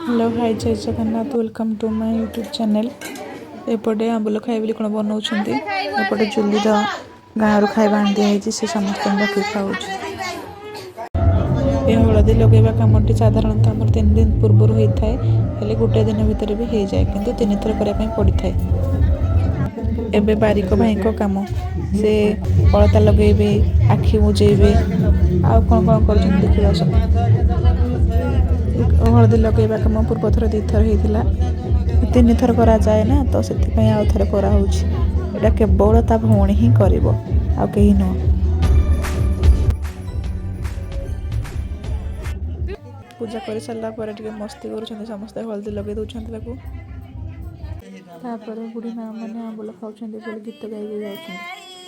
Hello hi जय Jagannath welcome to my YouTube channel. एपटे आंबुल खाइबली कौन बनाऊँच एपटे चुली गाँव खाଇବା आଣି दिखाई से समस्त रखी खाऊ ये हलदी लगेवा कमटी साधारणतः आम 3 दिन पूर्व होता है गोटे दिन भितर भी हो जाए किंतु 3 थर करने पड़ी था। एबे बारिक भाई कम से अलता लगेबे आखि मुझेबे आउ कौन कौन कर देखा सब हलदी लगेवा कम पूर्व थर 2 थर होता 3 थर करा जाए ना तो से आउ थे कराला केवल ता भौणी ही कर कहीं नुह। पूजा कर सारा पर मस्ती कर समस्ते हलदी लगे दौरान बुढ़ी माँ मैंने आंबुल खाऊँ गीत गाई जाऊँ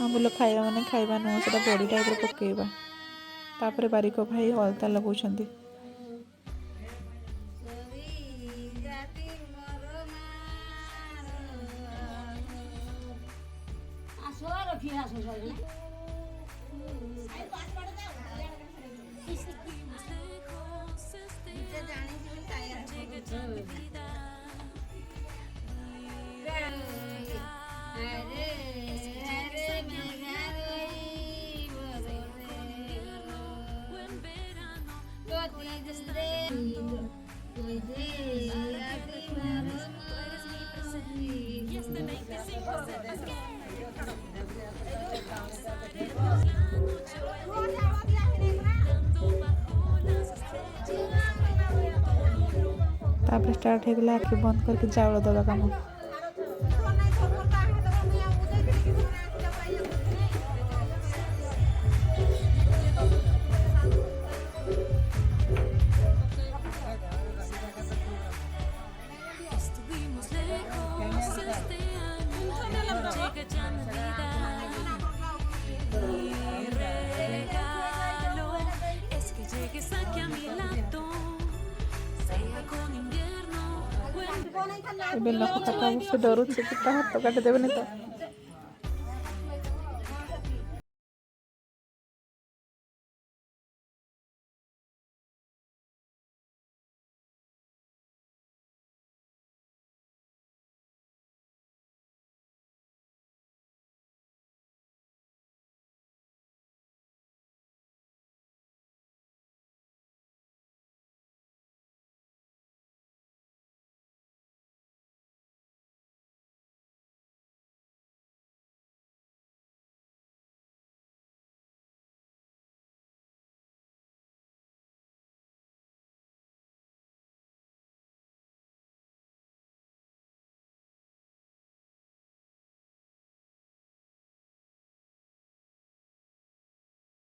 आंबुल खाଇବା माने खाଇବା नुह से बड़ी टाइप पकेबा तापर बारिक भाई अलता लगाउछन। तापर स्टार्ट होगा आखि बंद करके चाउल दबा कम। लोक काटा डरुचे हाथ काटिदेवे तो।